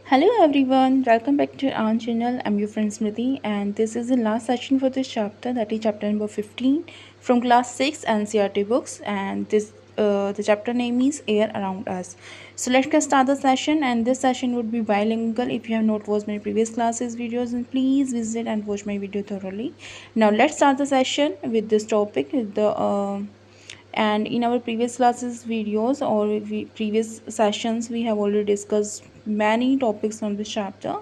Hello everyone, welcome back to our channel. I'm your friend Smriti and this is the last session for this chapter, that is chapter number 15 from class 6 NCERT books, and the chapter name is Air Around Us. So let's get start the session, and this session would be bilingual. If you have not watched my previous classes videos, then please visit and watch my video thoroughly. Now let's start the session with this topic, and in our previous classes videos or previous sessions we have already discussed many topics from this chapter.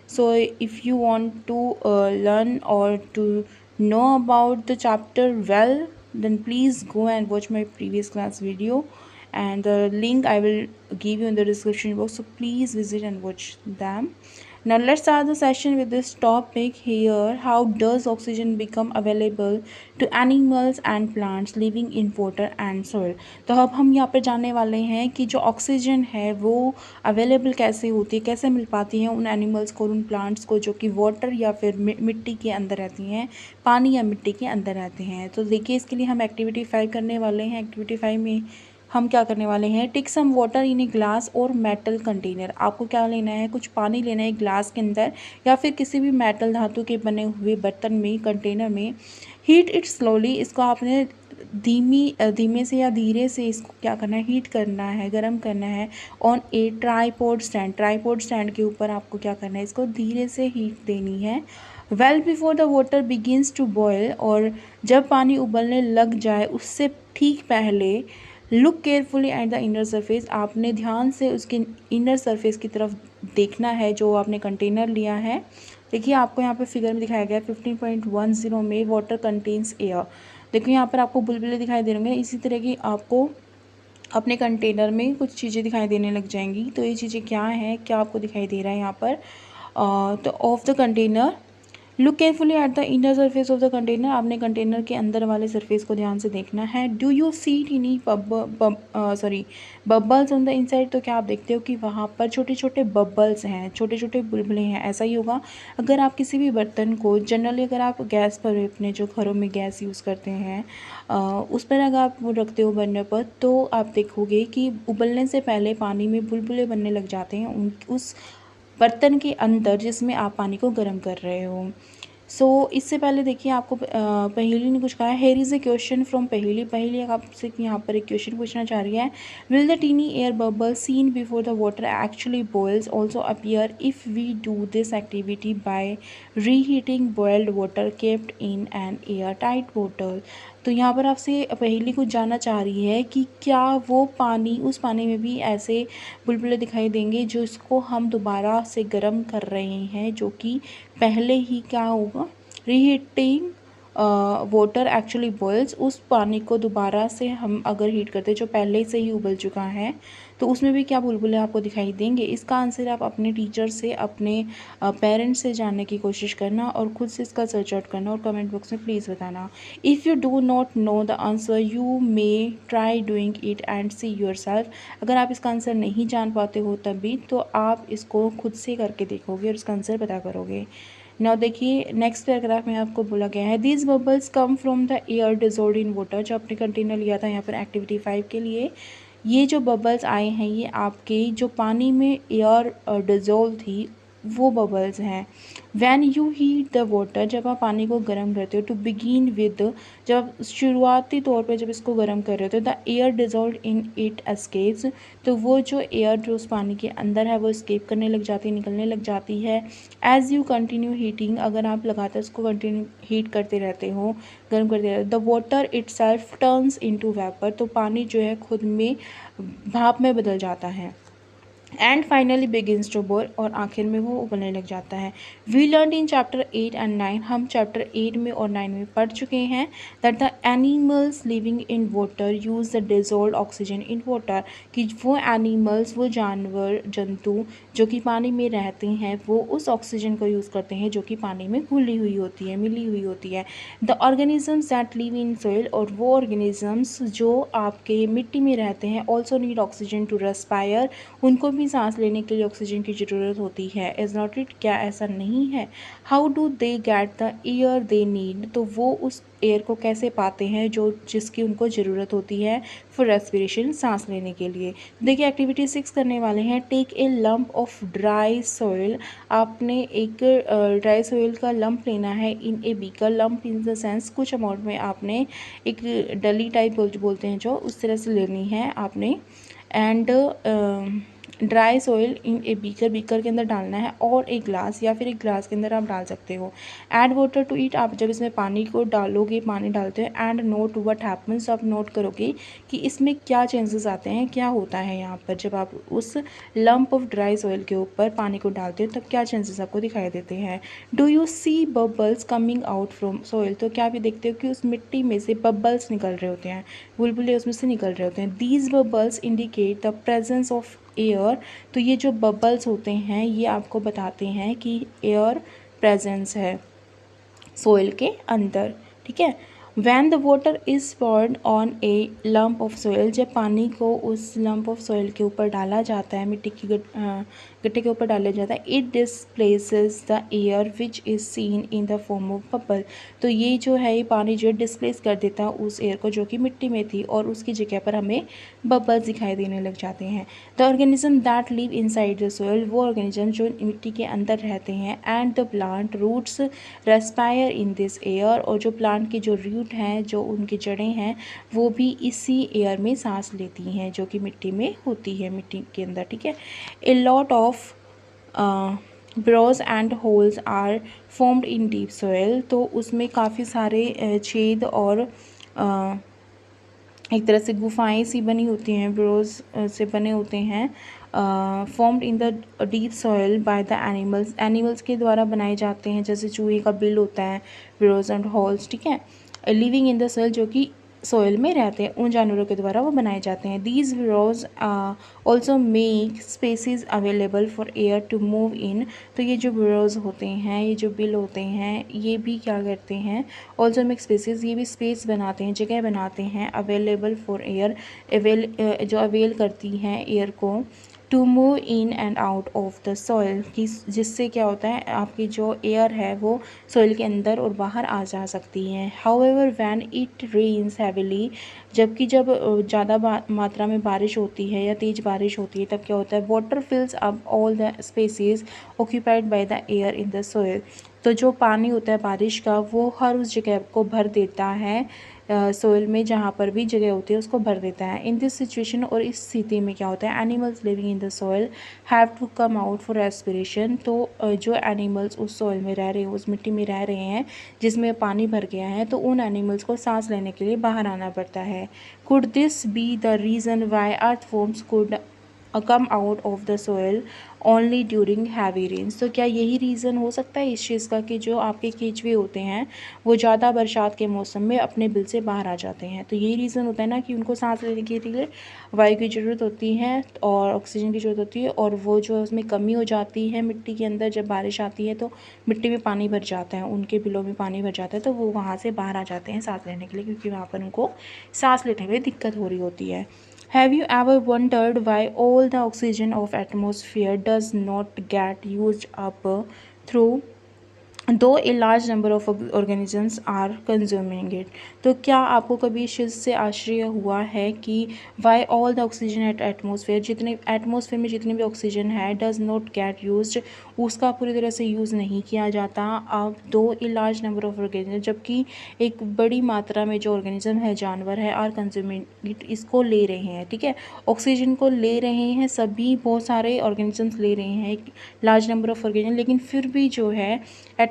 So if you want to learn or to know about the chapter well, then please go and watch my previous class video, and the link I will give you in the description box, so please visit and watch them. Now let's start the session with this topic here: how does oxygen become available to animals and plants living in water and soil. तो अब हम यहाँ पर जानने वाले हैं कि जो ऑक्सीजन है वो अवेलेबल कैसे होती है, कैसे मिल पाती है उन एनिमल्स को, उन प्लांट्स को जो कि वाटर या फिर मिट्टी के अंदर रहती हैं, पानी या मिट्टी के अंदर रहते हैं। तो देखिए इसके लिए हम एक्टिविटी 5 करने वाले हैं। एक्टिविटी 5 में हम क्या करने वाले हैं, take some water in a glass और मेटल कंटेनर। आपको क्या लेना है, कुछ पानी लेना है ग्लास के अंदर या फिर किसी भी मेटल धातु के बने हुए बर्तन में, कंटेनर में। हीट इट स्लोली, इसको आपने धीमे से या धीरे से इसको क्या करना है, हीट करना है, गर्म करना है। On A tripod stand, tripod stand के ऊपर आपको क्या करना है, इसको धीरे से हीट देनी है। Well before the water begins to boil, और जब पानी उबलने लग जाए उससे ठीक पहले look carefully at the inner surface, आपने ध्यान से उसके इनर सरफेस की तरफ देखना है जो आपने कंटेनर लिया है। देखिए आपको यहाँ पे फिगर में दिखाया गया है 15.10 में वाटर कंटेन्स एयर। देखो यहाँ पर आपको बुलबुले दिखाई दे होंगे, इसी तरह की आपको अपने कंटेनर में कुछ चीज़ें दिखाई देने लग जाएंगी। तो ये चीज़ें क्या हैं, क्या आपको दिखाई दे रहा है यहाँ पर, तो of the container look carefully at the inner surface of the container, आपने कंटेनर के अंदर वाले सरफेस को ध्यान से देखना है। Do you see tiny bubbles on the inside, तो क्या आप देखते हो कि वहाँ पर छोटे छोटे बबल्स हैं, छोटे छोटे बुलबुले हैं। ऐसा ही होगा अगर आप किसी भी बर्तन को, जनरली अगर आप गैस पर अपने जो घरों में गैस यूज़ करते हैं उस पर अगर आप वो रखते हो बर्नर पर, तो आप देखोगे कि उबलने से पहले पानी में बुलबुले बनने लग जाते हैं उस बर्तन के अंदर जिसमें आप पानी को गर्म कर रहे हो। सो इससे पहले देखिए आपको पहेली ने कुछ कहा है। Here is a question from पहेली, पहेली आपसे यहाँ पर एक क्वेश्चन पूछना चाह रही है। Will the tiny air bubble seen before the water actually boils also appear if we do this activity by reheating boiled water kept in an air tight बोतल। तो यहाँ पर आपसे पहेली कुछ जानना चाह रही है कि क्या वो पानी, उस पानी में भी ऐसे बुलबुले दिखाई देंगे जो इसको हम दोबारा से गर्म कर रहे हैं, जो कि पहले ही क्या होगा, रीहीटिंग वाटर एक्चुअली बॉयल्स, उस पानी को दोबारा से हम अगर हीट करते जो पहले से ही उबल चुका है, तो उसमें भी क्या बुलबुले आपको दिखाई देंगे। इसका आंसर आप अपने टीचर से, अपने पेरेंट्स से जानने की कोशिश करना और खुद से इसका सर्च आउट करना और कमेंट बॉक्स में प्लीज़ बताना। If you do not know the answer you may try doing it and see your self, अगर आप इसका आंसर नहीं जान पाते हो तभी, तो आप इसको खुद से करके देखोगे और इसका आंसर पता करोगे। नाउ देखिए नेक्स्ट पैराग्राफ में आपको बोला गया है, these bubbles come from the air dissolved in water. जो आपने कंटेनर लिया था यहाँ पर एक्टिविटी 5 के लिए, ये जो बबल्स आए हैं ये आपके जो पानी में एयर डिजोल्व थी वो बबल्स हैं। When you heat the water, जब आप पानी को गर्म करते हो, टू बिगिन विद, जब शुरुआती तौर पे जब इसको गर्म कर रहे होते हो, the air dissolve in it escapes, तो वो जो एयर जो उस पानी के अंदर है वो स्केप करने लग जाती है, निकलने लग जाती है। एज़ यू कंटिन्यू हीटिंग, अगर आप लगातार उसको कंटिन्यू हीट करते रहते हो, गर्म करते रहते हो, the water itself turns into vapour, तो पानी जो है खुद में भाप में बदल जाता है। And finally begins to boil, और आखिर में वो उबलने लग जाता है। We learn in chapter 8 and 9, हम चैप्टर 8 में और 9 में पढ़ चुके हैं, that the animals living in water use the dissolve oxygen in water, कि वो एनिमल्स, वो जानवर, जंतु जो कि पानी में रहते हैं, वो उस ऑक्सीजन को यूज़ करते हैं जो कि पानी में घुली हुई होती है, मिली हुई होती है। The organisms that live in soil, और वो ऑर्गेनिजम्स जो आपके मिट्टी में रहते हैं, also need oxygen to respire, उनको भी सांस लेने के लिए ऑक्सीजन की ज़रूरत होती है, इज़ नॉट इट, क्या ऐसा नहीं है? How do they get the air they need, तो वो उस एयर को कैसे पाते हैं जो जिसकी उनको ज़रूरत होती है फॉर रेस्पिरेशन, सांस लेने के लिए। देखिए एक्टिविटी 6 करने वाले हैं। Take a lump of dry soil, आपने एक ड्राई सॉइल का लंप लेना है in a beaker, lump in the sense कुछ अमाउंट में आपने एक डली टाइप बोलते हैं जो, उस तरह से लेनी है आपने। And dry soil in a beaker, beaker के अंदर डालना है, और एक ग्लास या फिर एक ग्लास के अंदर आप डाल सकते हो। ऐड वाटर टू इट, आप जब इसमें पानी को डालोगे, पानी डालते हो, एंड नोट व्हाट हैपन्स, आप नोट करोगे कि इसमें क्या चेंजेस आते हैं, क्या होता है यहाँ पर जब आप उस लंप ऑफ ड्राई सॉइल के ऊपर पानी को डालते हो तब क्या चेंजेस आपको दिखाई देते हैं। Do you see bubbles coming out from soil, तो क्या भी देखते हो कि उस मिट्टी में से बबल्स निकल रहे होते हैं, बुलबुले उसमें से निकल रहे होते हैं। These bubbles indicate the presence of air, तो ये जो बबल्स होते हैं ये आपको बताते हैं कि एयर प्रेजेंस है सोइल के अंदर, ठीक है। When the water is poured on a lump of soil, जब पानी को उस लम्प ऑफ सोइल के ऊपर डाला जाता है, मिट्टी की गट्टे के ऊपर डाला जाता है, it displaces the air which is seen in the form of bubble, तो ये जो है ये पानी जो डिस्प्लेस कर देता है उस एयर को जो कि मिट्टी में थी, और उसकी जगह पर हमें बबल्स दिखाई देने लग जाते हैं। The organism that live inside the soil, वो ऑर्गेनिज्म जो मिट्टी के अंदर रहते हैं, and the plant roots respire in this air, और जो प्लांट के जो रूट हैं, जो उनकी जड़ें हैं, वो भी इसी एयर में सांस लेती हैं जो कि मिट्टी में होती है, मिट्टी के अंदर, ठीक है। A lot of burrows and holes are formed in deep soil, तो उसमें काफ़ी सारे छेद और एक तरह से गुफाएं सी बनी होती हैं, ब्रोज से बने होते हैं, formed in the deep soil by the animals, animals के द्वारा बनाए जाते हैं, जैसे चूहे का बिल होता है, ब्रोज एंड हॉल्स, ठीक है। लिविंग इन द सॉइल, जो कि सॉइल में रहते हैं, उन जानवरों के द्वारा वो बनाए जाते हैं। These burrows also make spaces available for air to move in, तो ये जो ब्रोज होते हैं, ये जो बिल होते हैं, ये भी क्या करते हैं, ऑल्सो मेक स्पेसिस, ये भी स्पेस बनाते हैं, जगह बनाते हैं, अवेलेबल फॉर एयर, जो अवेल करती हैं एयर को, to move in and out of the soil, कि जिससे क्या होता है आपकी जो एयर है वो सॉइल के अंदर और बाहर आ जा सकती है। However when it rains heavily, जबकि जब ज़्यादा मात्रा में बारिश होती है या तेज़ बारिश होती है तब क्या होता है, water फिल्स up all the spaces occupied by the air in the soil, तो जो पानी होता है बारिश का वो हर उस जगह को भर देता है, सोइल में जहाँ पर भी जगह होती है उसको भर देता है। इन दिस सिचुएशन, और इस स्थिति में क्या होता है, animals living in the soil have to come out for respiration, तो जो एनिमल्स उस सॉइल में रह रहे हैं, उस मिट्टी में रह रहे हैं जिसमें पानी भर गया है, तो उन एनिमल्स को सांस लेने के लिए बाहर आना पड़ता है। Could this be the reason why earthworms could come out of the soil only during heavy rains, तो क्या यही रीज़न हो सकता है इस चीज़ का कि जो आपके केंचुए होते हैं वो ज़्यादा बरसात के मौसम में अपने बिल से बाहर आ जाते हैं, तो यही रीज़न होता है ना कि उनको सांस लेने के लिए वायु की ज़रूरत होती है और ऑक्सीजन की ज़रूरत होती है, और वो जो उसमें कमी हो जाती है मिट्टी के अंदर, जब बारिश आती है तो मिट्टी में पानी भर जाता है, उनके बिलों में पानी भर जाता है, तो वो वहाँ से बाहर आ जाते हैं सांस लेने के लिए, क्योंकि वहाँ पर उनको सांस लेने में दिक्कत हो रही होती है। Have you ever wondered why all the oxygen of atmosphere does not get used up through though a large number of organisms are consuming it, तो क्या आपको कभी इस चीज़ से आश्चर्य हुआ है कि why all the oxygen at atmosphere, जितने एटमोसफेयर में जितने भी ऑक्सीजन है डज़ नॉट गेट यूज्ड, उसका पूरी तरह से यूज़ नहीं किया जाता अब दो a large number of organism, जबकि एक बड़ी मात्रा में जो ऑर्गेनिज्म है, जानवर है, आर कंज्यूमिंग इट, इसको ले रहे हैं, ठीक है, ऑक्सीजन को ले रहे हैं, सभी बहुत सारे ऑर्गेनिजम्स ले रहे हैं, एक लार्ज नंबर ऑफ ऑर्गेनिज्म, लेकिन फिर भी जो है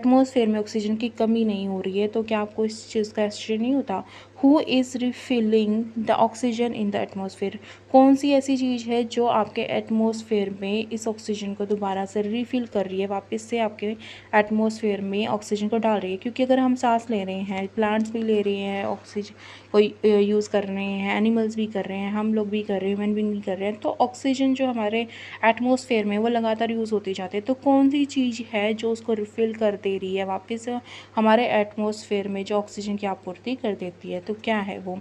एटमॉस्फेयर में ऑक्सीजन की कमी नहीं हो रही है, तो क्या आपको इस चीज़ का आश्चर्य नहीं होता। Who is refilling the oxygen in the atmosphere, कौन सी ऐसी चीज़ है जो आपके एटमॉस्फेयर में इस ऑक्सीजन को दोबारा से रिफ़िल कर रही है, वापस से आपके एटमॉस्फेयर में ऑक्सीजन को डाल रही है, क्योंकि अगर हम सांस ले रहे हैं, प्लांट्स भी ले रहे हैं ऑक्सीजन को यूज़ कर रहे हैं, एनिमल्स भी कर रहे हैं, हम लोग भी कर रहे हैं, ह्यूमन बीइंग भी कर रहे हैं, तो ऑक्सीजन जो हमारे एटमॉस्फेयर में वो लगातार यूज़ होती जाती है, तो कौन सी चीज़ है जो उसको रिफ़िल कर दे रही है वापस हमारे एटमॉस्फेयर में, जो ऑक्सीजन की आपूर्ति कर देती है। तो क्या है वो।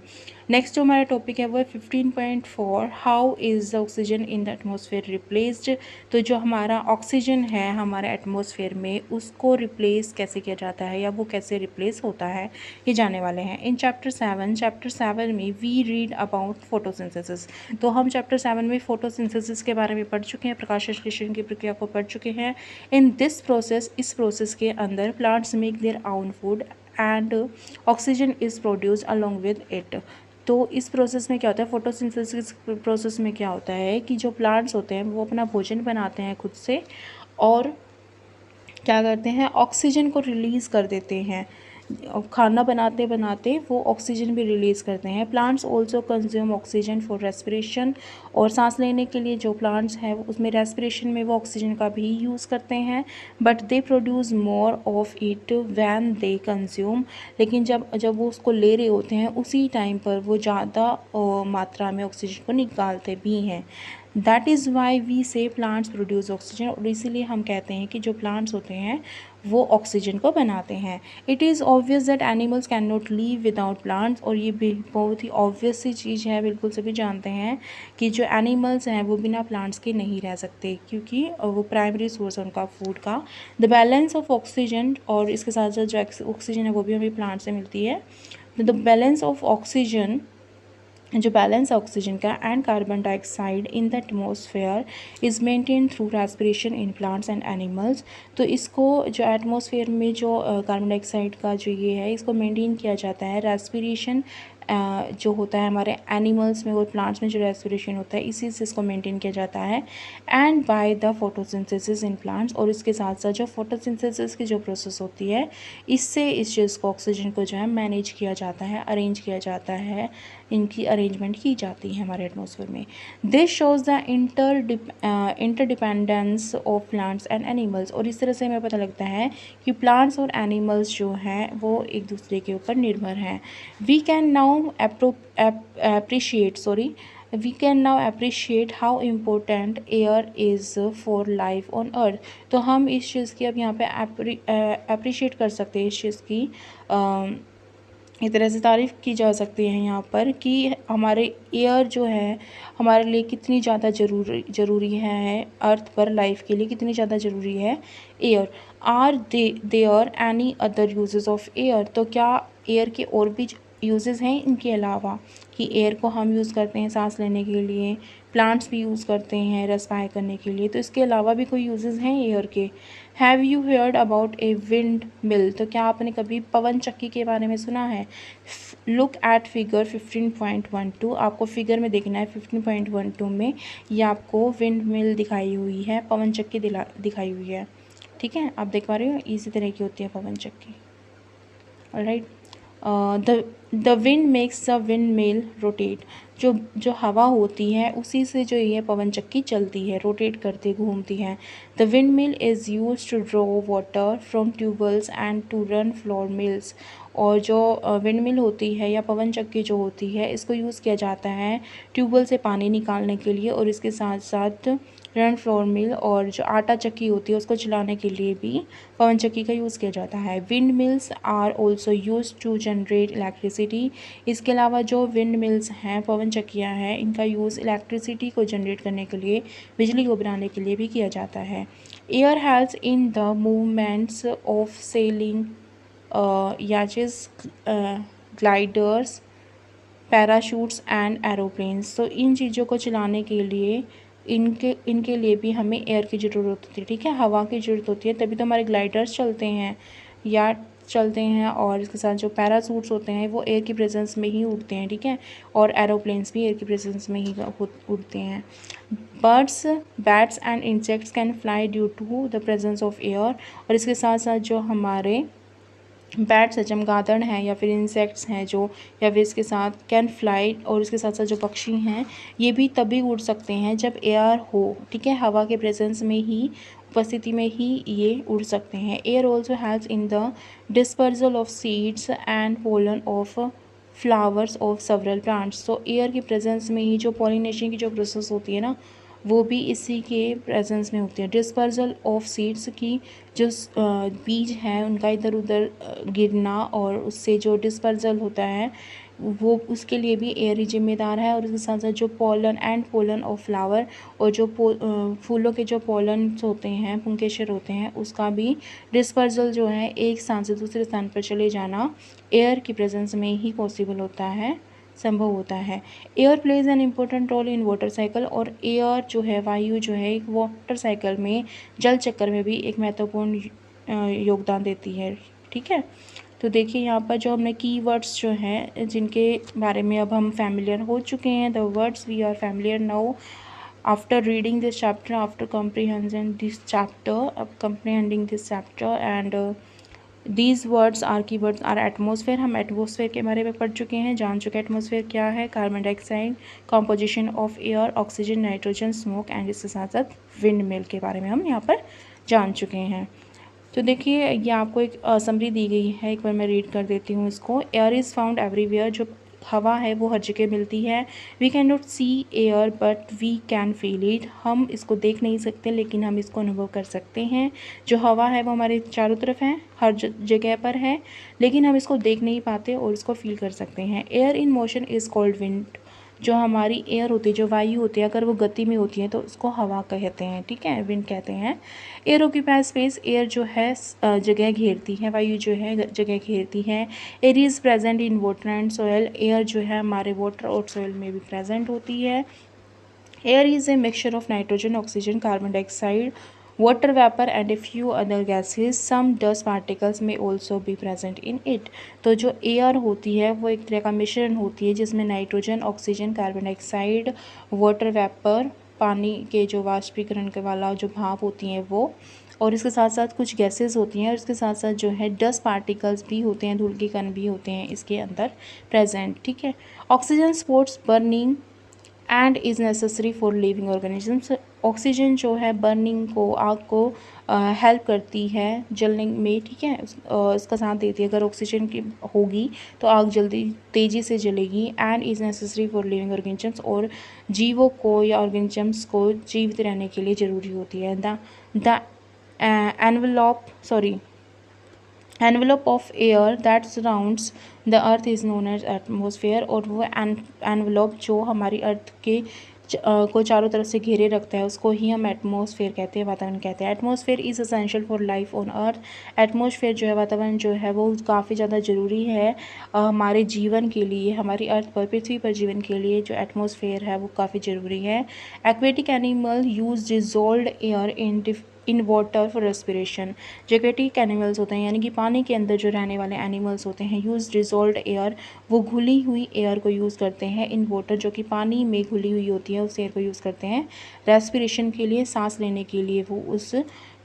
नेक्स्ट जो हमारा टॉपिक है वो है 15.4 how is the oxygen in the atmosphere replaced. तो जो हमारा ऑक्सीजन है हमारे एटमॉस्फेयर में उसको रिप्लेस कैसे किया जाता है या वो कैसे रिप्लेस होता है, ये जाने वाले हैं इन चैप्टर 7 में वी रीड अबाउट फोटोसिंथेसिस। तो हम चैप्टर 7 में फोटोसिंथेसिस के बारे में पढ़ चुके हैं, प्रकाश संश्लेषण की प्रक्रिया को पढ़ चुके हैं। इन दिस प्रोसेस, इस प्रोसेस के अंदर plants make their own food and oxygen is produce along with it. तो इस प्रोसेस में क्या होता है, फोटोसिंथेसिस प्रोसेस में क्या होता है कि जो प्लांट्स होते हैं वो अपना भोजन बनाते हैं खुद से और क्या करते हैं, ऑक्सीजन को रिलीज़ कर देते हैं। खाना बनाते बनाते वो ऑक्सीजन भी रिलीज़ करते हैं। Plants also consume oxygen for respiration, और सांस लेने के लिए जो प्लांट्स हैं उसमें रेस्पिरेशन में वो ऑक्सीजन का भी यूज़ करते हैं। But they produce more of it when they consume, लेकिन जब जब वो उसको ले रहे होते हैं उसी टाइम पर वो ज़्यादा मात्रा में ऑक्सीजन को निकालते भी हैं। दैट इज़ वाई वी से प्लांट्स प्रोड्यूस ऑक्सीजन, और इसीलिए हम कहते हैं कि जो प्लांट्स होते हैं वो ऑक्सीजन को बनाते हैं। It is obvious that animals can not leave without plants, और ये भी बहुत ही ऑब्वियस सी चीज़ है, बिल्कुल सभी जानते हैं कि जो एनिमल्स हैं वो बिना प्लांट्स के नहीं रह सकते, क्योंकि वो प्राइमरी सोर्स है उनका फूड का। द बैलेंस ऑफ ऑक्सीजन, और इसके साथ साथ जो ऑक्सीजन है वो भी हमें प्लांट से मिलती है। द बैलेंस ऑफ ऑक्सीजन, जो बैलेंस ऑक्सीजन का and carbon dioxide in the atmosphere is maintain through respiration in plants and animals. तो इसको जो एटमॉस्फेयर में जो कार्बन डाइऑक्साइड का जो ये है इसको मेंटेन किया जाता है रेस्पिरेशन जो होता है हमारे एनिमल्स में और प्लांट्स में जो रेस्पिरेशन होता है इसी से इसको मेंटेन किया जाता है। And by the photosynthesis in plants, और इसके साथ साथ जो फोटोसिंथेसिस की जो प्रोसेस होती है इससे इस चीज़ को ऑक्सीजन को जो है मैनेज किया जाता है, अरेंज किया जाता है, इनकी अरेंजमेंट की जाती है हमारे एटमॉस्फेयर में। This shows the interdependence of plants and animals, और इस तरह से हमें पता लगता है कि प्लांट्स और एनिमल्स जो हैं वो एक दूसरे के ऊपर निर्भर हैं। We can now appreciate how important air is for life on earth। तो हम इस चीज़ की अब यहाँ पे अप्रिशिएट कर सकते हैं, इस चीज़ की एक तरह से तारीफ़ की जा सकती है यहाँ पर कि हमारे एयर जो है हमारे लिए कितनी ज़्यादा ज़रूरी है, अर्थ पर लाइफ के लिए कितनी ज़्यादा ज़रूरी है air. Are there any other uses of air, तो क्या एयर के और भी यूजेस हैं इनके अलावा, कि एयर को हम यूज़ करते हैं सांस लेने के लिए, प्लांट्स भी यूज़ करते हैं रेस्पायर करने के लिए, तो इसके अलावा भी कोई यूजेस हैं एयर के। Have you heard about a windmill, तो क्या आपने कभी पवन चक्की के बारे में सुना है। लुक एट फिगर 15.12, आपको फिगर में देखना है 15.12 में ये आपको विंड मिल दिखाई हुई है, पवन चक्की दिखाई हुई है। ठीक है, आप देख पा रहे हो, इसी तरह की होती है पवन चक्की। Alright, the wind makes the wind mill rotate, जो हवा होती है उसी से जो ये पवन चक्की चलती है, रोटेट करती घूमती है। The windmill is use to draw water from tubewells and to run flour mills, और जो विंड मिल होती है या पवन चक्की जो होती है इसको यूज़ किया जाता है ट्यूबवेल से पानी निकालने के लिए, और इसके साथ साथ रन फ्लोर मिल और जो आटा चक्की होती है उसको चलाने के लिए भी पवन चक्की का यूज़ किया जाता है। Windmills are also use to generate electricity, इसके अलावा जो विंड मिल्स हैं, पवन चक्कियाँ हैं, इनका यूज़ इलेक्ट्रिसिटी को जनरेट करने के लिए, बिजली को बनाने के लिए भी किया जाता है। Air helps in the movements of sailing याचेस, ग्लाइडर्स, पैराशूट्स एंड एरोप्लेन्स, तो इन चीज़ों को चलाने के लिए इनके लिए भी हमें एयर की ज़रूरत होती है। ठीक है, हवा की ज़रूरत होती है, तभी तो हमारे ग्लाइडर्स चलते हैं या चलते हैं, और इसके साथ जो पैरासूट्स होते हैं वो एयर की प्रेजेंस में ही उड़ते हैं। ठीक है, और एरोप्लेन्स भी एयर की प्रेजेंस में ही उड़ते हैं। Birds, bats and insects can fly due to the presence of air, और इसके साथ साथ जो हमारे बैट्स है, चमगादड़ हैं या फिर इंसेक्ट्स हैं जो, या फिर इसके साथ कैन फ्लाई, और इसके साथ साथ जो पक्षी हैं ये भी तभी उड़ सकते हैं जब एयर हो। ठीक है, हवा के प्रेजेंस में ही, उपस्थिति में ही ये उड़ सकते हैं। Air also helps in the dispersal of seeds and pollen of flowers of several plants, तो एयर की प्रेजेंस में ही जो पॉलिनेशन की जो प्रोसेस होती है ना वो भी इसी के प्रेजेंस में होती है। डिस्पर्सल ऑफ सीड्स की जो बीज हैं उनका इधर उधर गिरना, और उससे जो डिस्पर्सल होता है वो उसके लिए भी एयर ही जिम्मेदार है। और उसके साथ साथ जो pollen and pollen of flower और जो फूलों के जो पोलन्स होते हैं, पुंकेसर होते हैं, उसका भी डिस्पर्सल जो है एक स्थान से दूसरे स्थान पर चले जाना एयर की प्रेजेंस में ही पॉसिबल होता है, संभव होता है। Air plays an important role in water cycle. और एयर जो है, वायु जो है, एक वाटर साइकिल में, जल चक्कर में भी एक महत्वपूर्ण योगदान देती है। ठीक है, तो देखिए यहाँ पर जो हमने कीवर्ड्स जो हैं जिनके बारे में अब हम फैमिलियर हो चुके हैं, the words we are familiar now after reading this chapter, after comprehending this chapter, and these words are keywords are atmosphere। हम एटमोसफेयर के बारे में पढ़ चुके हैं, जान चुके हैं एटमोसफेयर क्या है, carbon dioxide, composition of air, oxygen, nitrogen, smoke and इसके साथ साथ विंड मिल के बारे में हम यहाँ पर जान चुके हैं। तो देखिए ये आपको एक समरी दी गई है, एक बार मैं रीड कर देती हूँ इसको। एयर इज़ फाउंड एवरीवेयर, जो हवा है वो हर जगह मिलती है। We can not see air but we can feel it, हम इसको देख नहीं सकते लेकिन हम इसको अनुभव कर सकते हैं। जो हवा है वो हमारे चारों तरफ है, हर जगह पर है, लेकिन हम इसको देख नहीं पाते और इसको फील कर सकते हैं। Air in motion is called wind, जो हमारी एयर होती है, जो वायु होती है, अगर वो गति में होती है तो उसको हवा कहते हैं। ठीक है, विंड कहते हैं। एयर ऑक्यूपाइज स्पेस, एयर जो है जगह घेरती है, वायु जो है जगह घेरती है। Air is present in water and soil, air जो है हमारे वाटर और सोयल में भी प्रेजेंट होती है। Air is a mixture of nitrogen, oxygen, carbon dioxide, water vapor and a few other gases, some dust particles may also be present in it। तो जो एयर होती है वो एक तरह का मिश्रण होती है जिसमें nitrogen, oxygen, carbon dioxide, water vapour, पानी के जो वाष्पीकरण के वाला जो भाप होती हैं वो, और इसके साथ साथ कुछ गैसेस होती हैं, और इसके साथ साथ जो है डस्ट पार्टिकल्स भी होते हैं, धूल के कण भी होते हैं इसके अंदर प्रेजेंट। ठीक है, oxygen supports burning and is necessary for living organisms, oxygen जो है बर्निंग को, आग को हेल्प करती है जलने में। ठीक है, इसका साथ देती है। अगर ऑक्सीजन की होगी तो आग जल्दी तेज़ी से जलेगी। And is necessary for living organisms, और जीवों को या ऑर्गेनिजम्स को जीवित रहने के लिए ज़रूरी होती है। The envelope of air that surrounds the earth is known as atmosphere, और वो एनवेलप जो हमारी अर्थ के को चारों तरफ से घेरे रखता है उसको ही हम एटमॉस्फेयर कहते हैं, वातावरण कहते हैं। Atmosphere is essential for life on earth, atmosphere जो है, वातावरण जो है वो काफ़ी ज़्यादा ज़रूरी है हमारे जीवन के लिए, हमारी अर्थ पर, पृथ्वी पर जीवन के लिए जो एटमॉस्फेयर है वो काफ़ी ज़रूरी है। Aquatic animal use dissolve air in water for respiration, जो एक्वेटिक एनिमल्स होते हैं यानी कि पानी के अंदर जो रहने वाले एनिमल्स होते हैं, यूज़ डिजोल्व एयर, वो घुली हुई एयर को यूज़ करते हैं, इन वाटर जो कि पानी में घुली हुई होती है उस एयर को यूज़ करते हैं रेस्पिरेशन के लिए, सांस लेने के लिए वो उस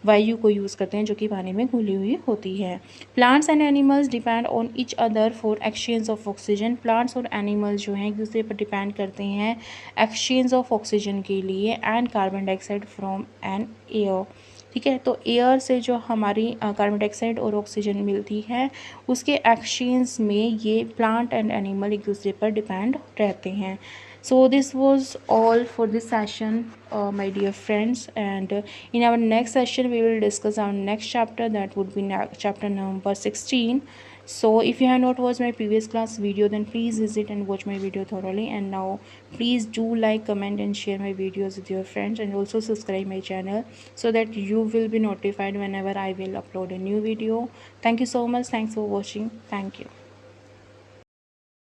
वायु को यूज़ करते हैं जो कि पानी में घुली हुई होती है। Plants and animals depend on each other for exchange of oxygen, plants और एनिमल्स जो हैं एक दूसरे पर डिपेंड करते हैं एक्सचेंज ऑफ ऑक्सीजन के लिए and carbon dioxide from an air. ठीक है, तो एयर से जो हमारी कार्बन डाइऑक्साइड और ऑक्सीजन मिलती है उसके एक्सचेंज में ये प्लांट एंड एनिमल एक दूसरे पर डिपेंड रहते हैं। So this was all for this session my dear friends, and in our next session we will discuss our next chapter, that would be chapter number 16. So if you have not watched my previous class video, then please visit and watch my video thoroughly, and now please do like, comment and share my videos with your friends, and also subscribe my channel so that you will be notified whenever I will upload a new video. Thank you so much. Thanks for watching. Thank you.